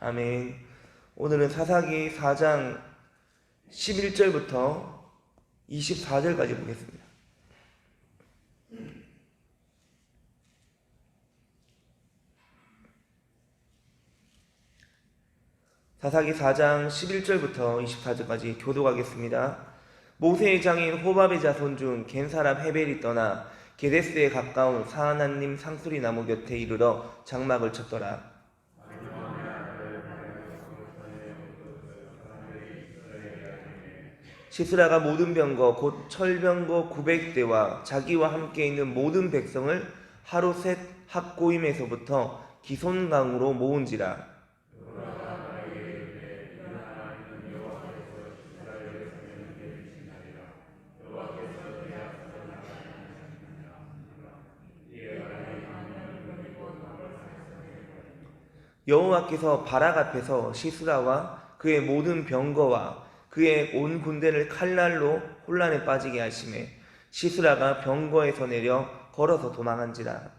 아멘. 오늘은 사사기 4장 11절부터 24절까지 보겠습니다. 사사기 4장 11절부터 24절까지 교독하겠습니다. 모세의 장인 호밥의 자손 중 겐 사람 헤벨이 떠나 게데스에 가까운 사하나님 상수리 나무 곁에 이르러 장막을 쳤더라. 시스라가 모든 병거 곧 철병거 900대와 자기와 함께 있는 모든 백성을 하루셋 학고임에서부터 기손강으로 모은지라. 여호와께서 바락 앞에서 시스라와 그의 모든 병거와 그의 온 군대를 칼날로 혼란에 빠지게 하시매 시스라가 병거에서 내려 걸어서 도망한지라.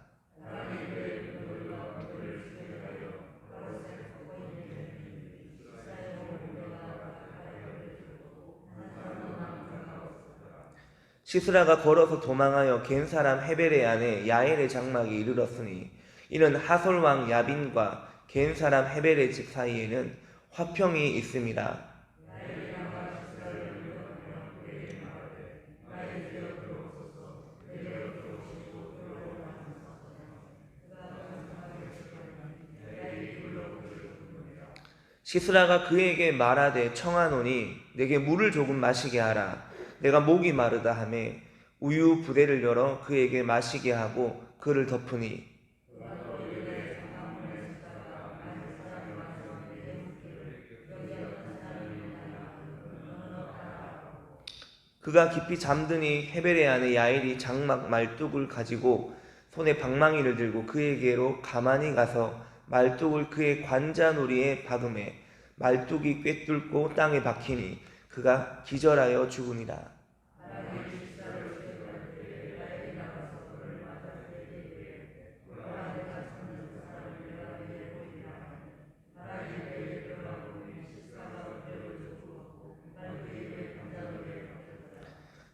시스라가 걸어서 도망하여 겐 사람 헤벨의 아내 야엘의 장막에 이르렀으니 이는 하솔 왕 야빈과 겐 사람 헤벨의 집 사이에는 화평이 있음이라. 시스라가 그에게 말하되 청하노니 내게 물을 조금 마시게 하라. 내가 목이 마르다 하매 우유 부대를 열어 그에게 마시게 하고 그를 덮으니 그가 깊이 잠드니 헤벨의 아내 야엘이 장막 말뚝을 가지고 손에 방망이를 들고 그에게로 가만히 가서 말뚝을 그의 관자놀이에 박음해 말뚝이 꿰뚫고 땅에 박히니 그가 기절하여 죽으니라.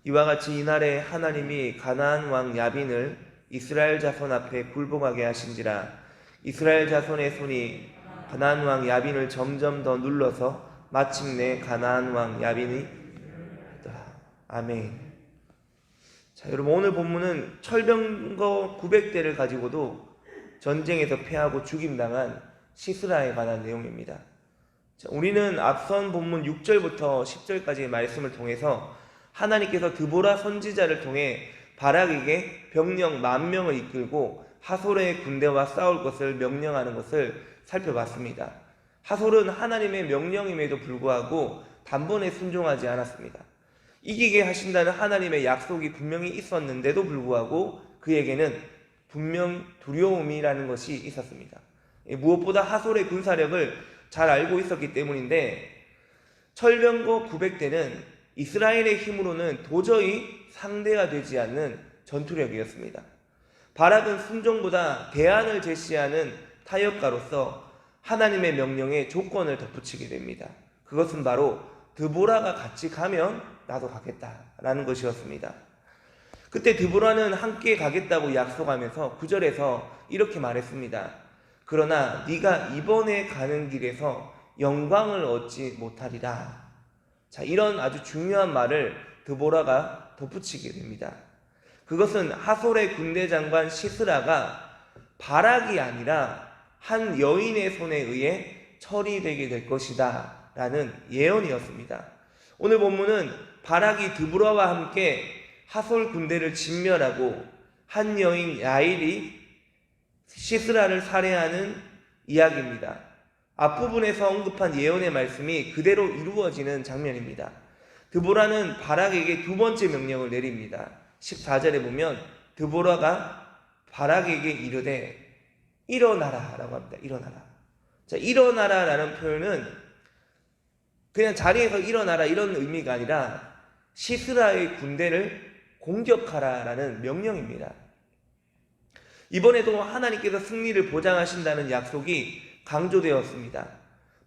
이와 같이 이날에 하나님이 가나안 왕 야빈을 이스라엘 자손 앞에 굴복하게 하신지라. 이스라엘 자손의 손이 가나안 왕 야빈을 점점 더 눌러서 마침내 가나안 왕 야빈이 아멘. 자, 여러분 오늘 본문은 철병거 900대를 가지고도 전쟁에서 패하고 죽임당한 시스라에 관한 내용입니다. 자, 우리는 앞선 본문 6절부터 10절까지의 말씀을 통해서 하나님께서 드보라 선지자를 통해 바락에게 병력 10,000명을 이끌고 하솔의 군대와 싸울 것을 명령하는 것을 살펴봤습니다. 하솔은 하나님의 명령임에도 불구하고 단번에 순종하지 않았습니다. 이기게 하신다는 하나님의 약속이 분명히 있었는데도 불구하고 그에게는 분명 두려움이라는 것이 있었습니다. 무엇보다 하솔의 군사력을 잘 알고 있었기 때문인데 철병거 900대는 이스라엘의 힘으로는 도저히 상대가 되지 않는 전투력이었습니다. 바락은 순종보다 대안을 제시하는 타협가로서 하나님의 명령에 조건을 덧붙이게 됩니다. 그것은 바로 드보라가 같이 가면 나도 가겠다라는 것이었습니다. 그때 드보라는 함께 가겠다고 약속하면서 9절에서 이렇게 말했습니다. 그러나 네가 이번에 가는 길에서 영광을 얻지 못하리라. 자, 이런 아주 중요한 말을 드보라가 덧붙이게 됩니다. 그것은 하솔의 군대 장관 시스라가 바락이 아니라 한 여인의 손에 의해 처리되게 될 것이다 라는 예언이었습니다. 오늘 본문은 바락이 드보라와 함께 하솔 군대를 진멸하고 한 여인 야일이 시스라를 살해하는 이야기입니다. 앞부분에서 언급한 예언의 말씀이 그대로 이루어지는 장면입니다. 드보라는 바락에게 두 번째 명령을 내립니다. 14절에 보면 드보라가 바락에게 이르되 일어나라 라고 합니다. 일어나라. 자, 일어나라 라는 표현은 그냥 자리에서 일어나라 이런 의미가 아니라 시스라의 군대를 공격하라 라는 명령입니다. 이번에도 하나님께서 승리를 보장하신다는 약속이 강조되었습니다.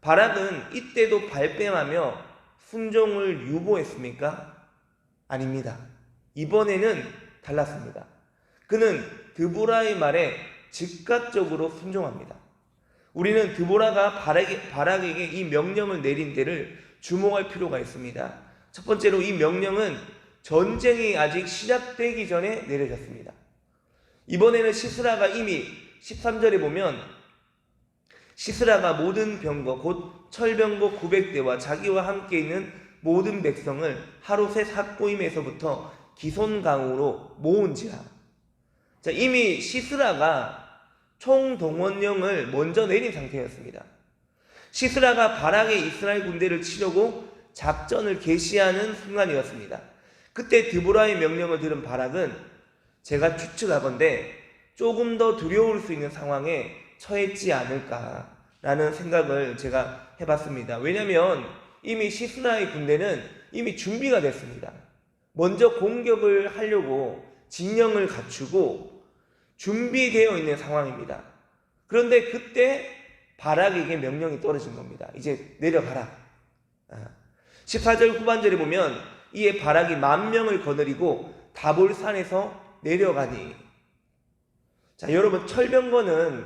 바락은 이때도 발뺌하며 순종을 유보했습니까? 아닙니다. 이번에는 달랐습니다. 그는 드보라의 말에 즉각적으로 순종합니다. 우리는 드보라가 바락에게 이 명령을 내린 데를 주목할 필요가 있습니다. 첫 번째로 이 명령은 전쟁이 아직 시작되기 전에 내려졌습니다. 이번에는 시스라가 이미 13절에 보면 시스라가 모든 병거 곧 철병거 900대와 자기와 함께 있는 모든 백성을 하롯의 삭고임에서부터 기손강으로 모은지라. 자, 이미 시스라가 총동원령을 먼저 내린 상태였습니다. 시스라가 바락의 이스라엘 군대를 치려고 작전을 개시하는 순간이었습니다. 그때 드보라의 명령을 들은 바락은 제가 추측하건대 조금 더 두려울 수 있는 상황에 처했지 않을까라는 생각을 제가 해봤습니다. 왜냐하면 이미 시스라의 군대는 이미 준비가 됐습니다. 먼저 공격을 하려고 진영을 갖추고 준비되어 있는 상황입니다. 그런데 그때 바락에게 명령이 떨어진 겁니다. 이제 내려가라. 14절 후반절에 보면 이에 바락이 10,000명을 거느리고 다볼산에서 내려가니. 자, 여러분, 철병거는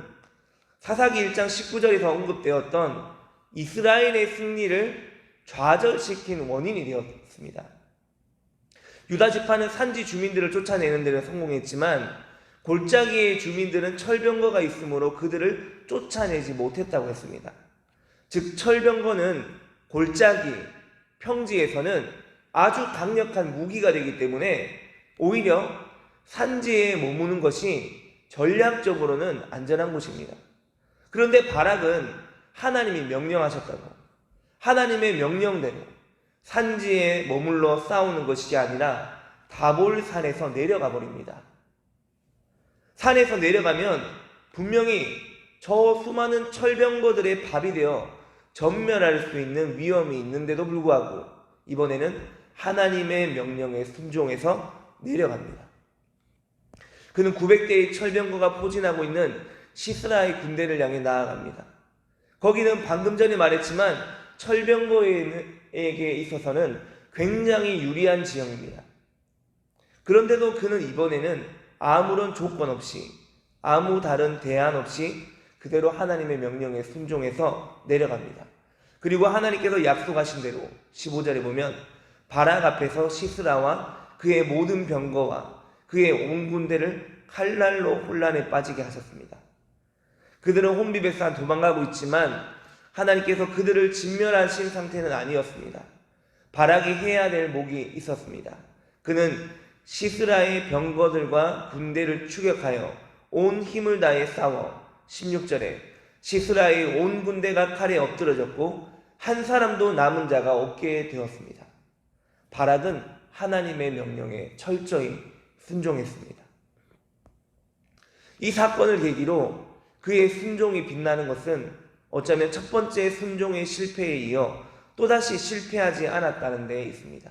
사사기 1장 19절에서 언급되었던 이스라엘의 승리를 좌절시킨 원인이 되었습니다. 유다 지파는 산지 주민들을 쫓아내는 데는 성공했지만 골짜기의 주민들은 철병거가 있으므로 그들을 쫓아내지 못했다고 했습니다. 즉 철병거는 골짜기, 평지에서는 아주 강력한 무기가 되기 때문에 오히려 산지에 머무는 것이 전략적으로는 안전한 곳입니다. 그런데 바락은 하나님이 명령하셨다고, 하나님의 명령대로 산지에 머물러 싸우는 것이 아니라 다볼산에서 내려가 버립니다. 산에서 내려가면 분명히 저 수많은 철병거들의 밥이 되어 전멸할 수 있는 위험이 있는데도 불구하고 이번에는 하나님의 명령에 순종해서 내려갑니다. 그는 900대의 철병거가 포진하고 있는 시스라의 군대를 향해 나아갑니다. 거기는 방금 전에 말했지만 철병거에게 있어서는 굉장히 유리한 지형입니다. 그런데도 그는 이번에는 아무런 조건 없이, 아무 다른 대안 없이 그대로 하나님의 명령에 순종해서 내려갑니다. 그리고 하나님께서 약속하신 대로 15절에 보면 바락 앞에서 시스라와 그의 모든 병거와 그의 온 군대를 칼날로 혼란에 빠지게 하셨습니다. 그들은 혼비백산 도망가고 있지만 하나님께서 그들을 진멸하신 상태는 아니었습니다. 바락이 해야 될 목이 있었습니다. 그는 시스라의 병거들과 군대를 추격하여 온 힘을 다해 싸워 16절에 시스라의 온 군대가 칼에 엎드러졌고 한 사람도 남은 자가 없게 되었습니다. 바락은 하나님의 명령에 철저히 순종했습니다. 이 사건을 계기로 그의 순종이 빛나는 것은 어쩌면 첫 번째 순종의 실패에 이어 또다시 실패하지 않았다는 데 있습니다.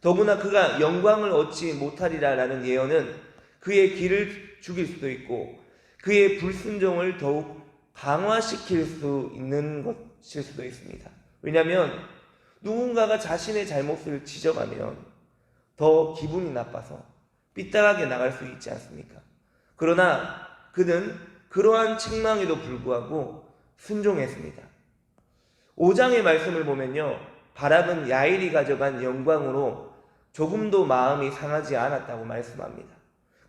더구나 그가 영광을 얻지 못하리라라는 예언은 그의 길을 죽일 수도 있고 그의 불순종을 더욱 강화시킬 수 있는 것일 수도 있습니다. 왜냐하면 누군가가 자신의 잘못을 지적하면 더 기분이 나빠서 삐딱하게 나갈 수 있지 않습니까? 그러나 그는 그러한 책망에도 불구하고 순종했습니다. 5장의 말씀을 보면요, 바락은 야일이 가져간 영광으로 조금도 마음이 상하지 않았다고 말씀합니다.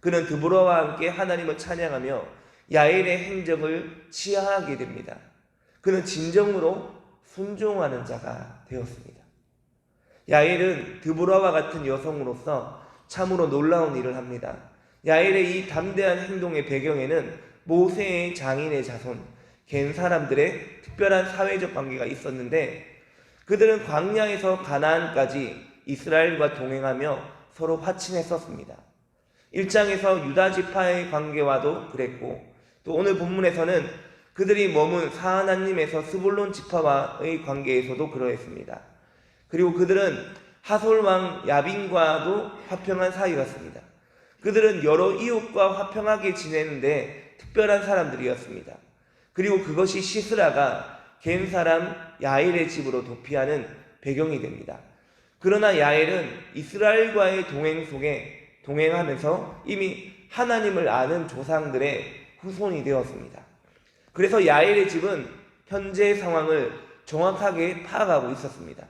그는 드보라와 함께 하나님을 찬양하며 야일의 행적을 치하하게 됩니다. 그는 진정으로 순종하는 자가 되었습니다. 야일은 드보라와 같은 여성으로서 참으로 놀라운 일을 합니다. 야일의 이 담대한 행동의 배경에는 모세의 장인의 자손, 겐 사람들의 특별한 사회적 관계가 있었는데 그들은 광야에서 가나안까지 이스라엘과 동행하며 서로 화친했었습니다. 1장에서 유다 지파의 관계와도 그랬고 또 오늘 본문에서는 그들이 머문 사하나님에서 스불론 지파와의 관계에서도 그러했습니다. 그리고 그들은 하솔 왕 야빈과도 화평한 사이였습니다. 그들은 여러 이웃과 화평하게 지내는데 특별한 사람들이었습니다. 그리고 그것이 시스라가 겐 사람 야엘의 집으로 도피하는 배경이 됩니다. 그러나 야엘은 이스라엘과의 동행 속에 동행하면서 이미 하나님을 아는 조상들의 후손이 되었습니다. 그래서 야엘의 집은 현재 상황을 정확하게 파악하고 있었습니다.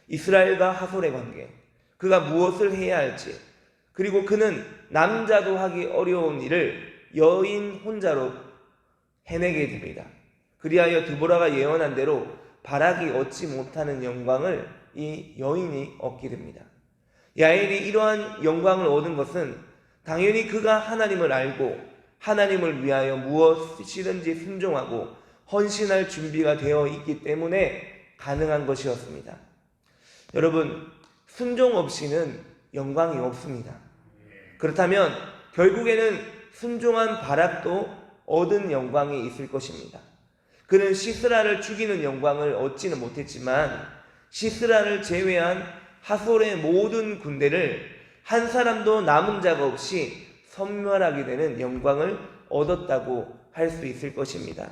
이스라엘과 하솔의 관계, 그가 무엇을 해야 할지, 그리고 그는 남자도 하기 어려운 일을 여인 혼자로 해내게 됩니다. 그리하여 드보라가 예언한 대로 바락이 얻지 못하는 영광을 이 여인이 얻게 됩니다. 야엘이 이러한 영광을 얻은 것은 당연히 그가 하나님을 알고 하나님을 위하여 무엇이든지 순종하고 헌신할 준비가 되어 있기 때문에 가능한 것이었습니다. 여러분, 순종 없이는 영광이 없습니다. 그렇다면 결국에는 순종한 바락도 얻은 영광이 있을 것입니다. 그는 시스라를 죽이는 영광을 얻지는 못했지만 시스라를 제외한 하솔의 모든 군대를 한 사람도 남은 자가 없이 섬멸하게 되는 영광을 얻었다고 할 수 있을 것입니다.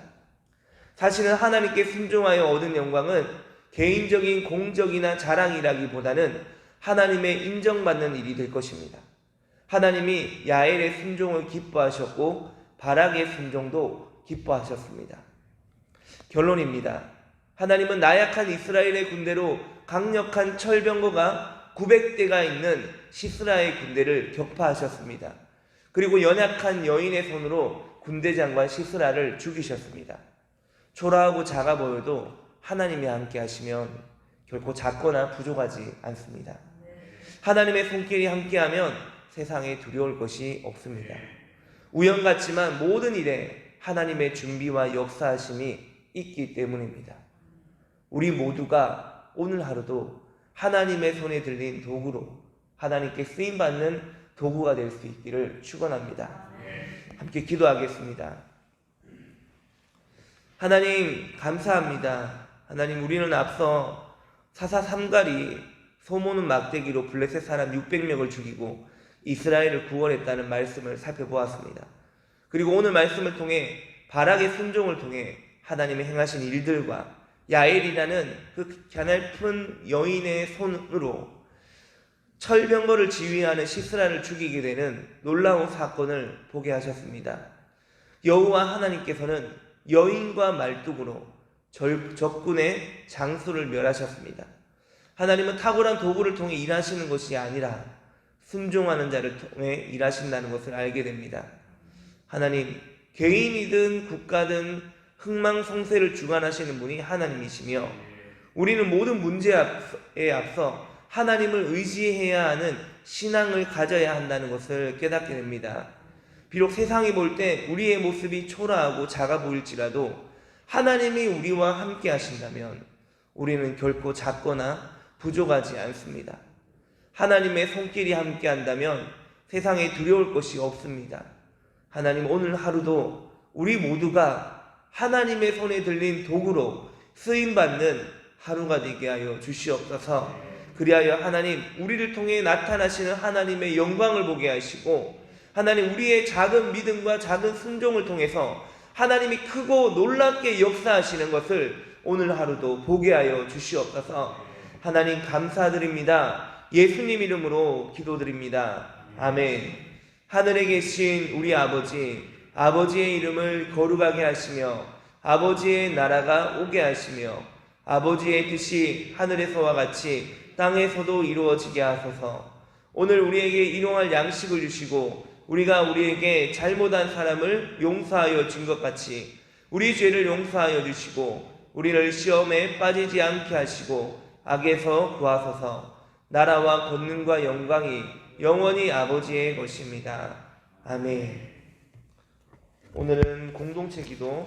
사실은 하나님께 순종하여 얻은 영광은 개인적인 공적이나 자랑이라기보다는 하나님의 인정받는 일이 될 것입니다. 하나님이 야엘의 순종을 기뻐하셨고 바락의 순종도 기뻐하셨습니다. 결론입니다. 하나님은 나약한 이스라엘의 군대로 강력한 철병거가 900대가 있는 시스라의 군대를 격파하셨습니다. 그리고 연약한 여인의 손으로 군대장관 시스라를 죽이셨습니다. 초라하고 작아 보여도 하나님이 함께 하시면 결코 작거나 부족하지 않습니다. 하나님의 손길이 함께하면 세상에 두려울 것이 없습니다. 우연 같지만 모든 일에 하나님의 준비와 역사하심이 있기 때문입니다. 우리 모두가 오늘 하루도 하나님의 손에 들린 도구로 하나님께 쓰임받는 도구가 될 수 있기를 축원합니다. 함께 기도하겠습니다. 하나님 감사합니다. 하나님, 우리는 앞서 사사 삼갈이 소모는 막대기로 블레셋 사람 600명을 죽이고 이스라엘을 구원했다는 말씀을 살펴보았습니다. 그리고 오늘 말씀을 통해 바락의 순종을 통해 하나님의 행하신 일들과 야엘이라는 그 가냘픈 여인의 손으로 철병거를 지휘하는 시스라를 죽이게 되는 놀라운 사건을 보게 하셨습니다. 여호와 하나님께서는 여인과 말뚝으로 적군의 장수를 멸하셨습니다. 하나님은 탁월한 도구를 통해 일하시는 것이 아니라 순종하는 자를 통해 일하신다는 것을 알게 됩니다. 하나님, 개인이든 국가든 흥망성쇠를 주관하시는 분이 하나님이시며 우리는 모든 문제에 앞서 하나님을 의지해야 하는 신앙을 가져야 한다는 것을 깨닫게 됩니다. 비록 세상이 볼 때 우리의 모습이 초라하고 작아 보일지라도 하나님이 우리와 함께 하신다면 우리는 결코 작거나 부족하지 않습니다. 하나님의 손길이 함께 한다면 세상에 두려울 것이 없습니다. 하나님, 오늘 하루도 우리 모두가 하나님의 손에 들린 도구로 쓰임받는 하루가 되게 하여 주시옵소서. 그리하여 하나님, 우리를 통해 나타나시는 하나님의 영광을 보게 하시고 하나님, 우리의 작은 믿음과 작은 순종을 통해서 하나님이 크고 놀랍게 역사하시는 것을 오늘 하루도 보게 하여 주시옵소서. 하나님 감사드립니다. 예수님 이름으로 기도드립니다. 아멘. 하늘에 계신 우리 아버지, 아버지의 이름을 거룩하게 하시며 아버지의 나라가 오게 하시며 아버지의 뜻이 하늘에서와 같이 땅에서도 이루어지게 하소서. 오늘 우리에게 일용할 양식을 주시고 우리가 우리에게 잘못한 사람을 용서하여 준 것 같이 우리 죄를 용서하여 주시고 우리를 시험에 빠지지 않게 하시고 악에서 구하소서. 나라와 권능과 영광이 영원히 아버지의 것입니다. 아멘. 오늘은 공동체 기도